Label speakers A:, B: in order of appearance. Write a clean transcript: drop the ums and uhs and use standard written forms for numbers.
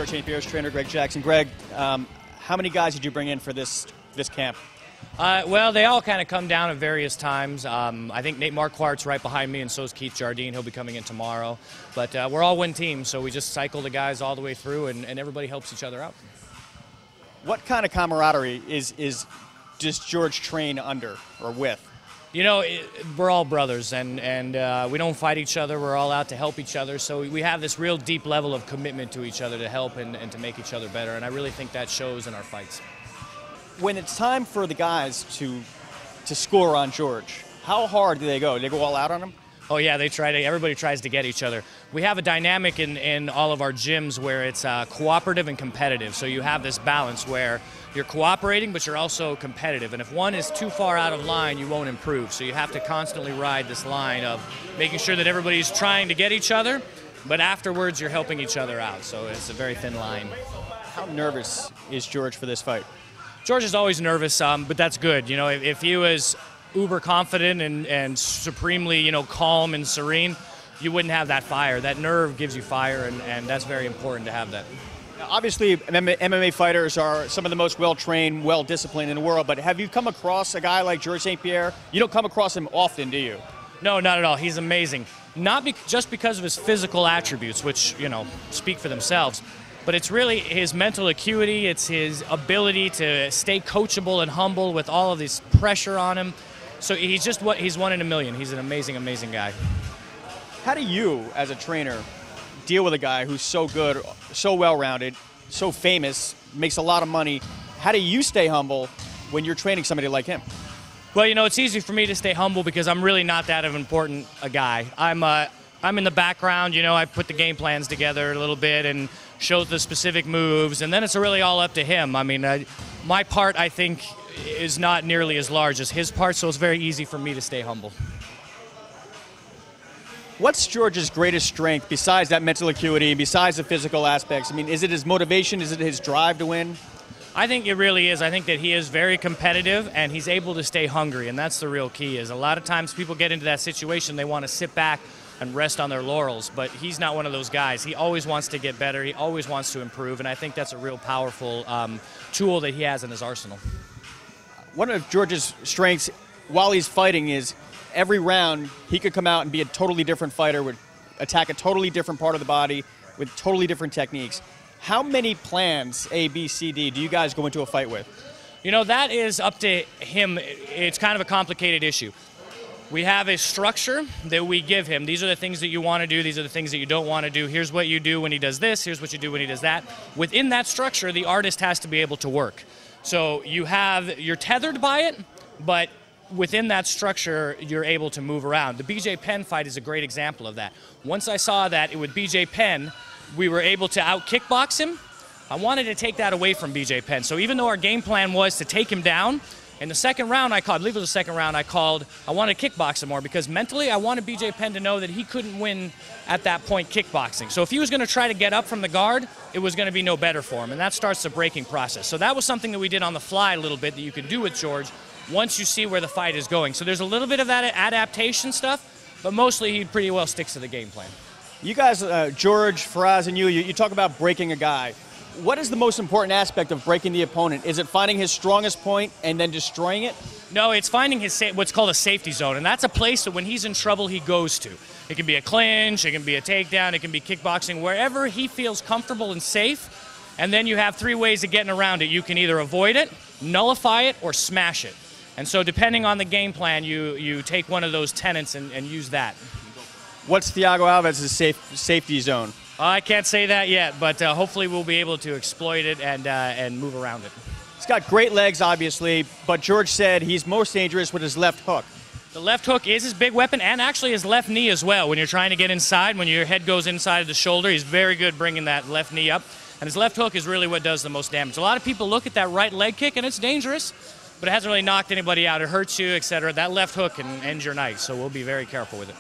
A: George St. Pierre's trainer, Greg Jackson. Greg, how many guys did you bring in for this camp?
B: Well, they all kind of come down at various times. I think Nate Marquardt's right behind me, and so is Keith Jardine. He'll be coming in tomorrow. But we're all one team, so we just cycle the guys all the way through, and everybody helps each other out.
A: What kind of camaraderie does George train under or with?
B: You know, we're all brothers, and we don't fight each other. We're all out to help each other. So we have this real deep level of commitment to each other to help and to make each other better. And I really think that shows in our fights.
A: When it's time for the guys to score on George, how hard do they go? Do they go all out on him?
B: Oh yeah, everybody tries to get each other. We have a dynamic in all of our gyms where it's cooperative and competitive. So you have this balance where you're cooperating, but you're also competitive. And if one is too far out of line, you won't improve. So you have to constantly ride this line of making sure that everybody's trying to get each other, but afterwards you're helping each other out. So it's a very thin line.
A: How nervous is George for this fight?
B: George is always nervous, but that's good. You know, if he was uber confident and supremely, you know, calm and serene, you wouldn't have that fire. That nerve gives you fire, and that's very important to have that.
A: Now, obviously, MMA fighters are some of the most well-trained, well-disciplined in the world, but have you come across a guy like George St. Pierre? You don't come across him often, do you?
B: No, not at all. He's amazing. Not just because of his physical attributes, which, you know, speak for themselves, but it's really his mental acuity, it's his ability to stay coachable and humble with all of this pressure on him. So he's one in a million. He's an amazing, amazing guy.
A: How do you, as a trainer, deal with a guy who's so good, so well-rounded, so famous, makes a lot of money? How do you stay humble when you're training somebody like him?
B: Well, you know, it's easy for me to stay humble because I'm really not that of important a guy. I'm in the background, you know, I put the game plans together a little bit and show the specific moves, and then it's really all up to him. I mean, my part, I think, is not nearly as large as his part, so it's very easy for me to stay humble.
A: What's George's greatest strength besides that mental acuity, besides the physical aspects? I mean, is it his motivation? Is it his drive to win?
B: I think it really is. I think that he is very competitive and he's able to stay hungry, and that's the real key. Is a lot of times people get into that situation, they want to sit back and rest on their laurels, but he's not one of those guys. He always wants to get better. He always wants to improve, and I think that's a real powerful tool that he has in his arsenal.
A: One of George's strengths while he's fighting is every round he could come out and be a totally different fighter, would attack a totally different part of the body with totally different techniques. How many plans, A, B, C, D, do you guys go into a fight with?
B: You know, that is up to him. It's kind of a complicated issue. We have a structure that we give him. These are the things that you want to do. These are the things that you don't want to do. Here's what you do when he does this. Here's what you do when he does that. Within that structure, the artist has to be able to work. So you're tethered by it, but within that structure, you're able to move around. The BJ Penn fight is a great example of that. Once I saw that with BJ Penn, we were able to out-kickbox him. I wanted to take that away from BJ Penn. So even though our game plan was to take him down, in the second round I believe it was the second round, I wanted to kickbox him more because mentally I wanted BJ Penn to know that he couldn't win at that point kickboxing. So if he was going to try to get up from the guard, it was going to be no better for him, and that starts the breaking process. So that was something that we did on the fly a little bit that you could do with George once you see where the fight is going. So there's a little bit of that adaptation stuff, but mostly he pretty well sticks to the game plan.
A: You guys, George, Faraz, and you talk about breaking a guy. What is the most important aspect of breaking the opponent? Is it finding his strongest point and then destroying it?
B: No, it's finding his what's called a safety zone, and that's a place that when he's in trouble, he goes to. It can be a clinch, it can be a takedown, it can be kickboxing, wherever he feels comfortable and safe, and then you have three ways of getting around it. You can either avoid it, nullify it, or smash it. And so depending on the game plan, you take one of those tenets and use that.
A: What's Thiago Alves' safety zone?
B: I can't say that yet, but hopefully we'll be able to exploit it and move around it.
A: He's got great legs, obviously, but George said he's most dangerous with his left hook.
B: The left hook is his big weapon, and actually his left knee as well. When you're trying to get inside, when your head goes inside of the shoulder, he's very good bringing that left knee up. And his left hook is really what does the most damage. A lot of people look at that right leg kick, and it's dangerous, but it hasn't really knocked anybody out. It hurts you, etc. That left hook can end your night, so we'll be very careful with it.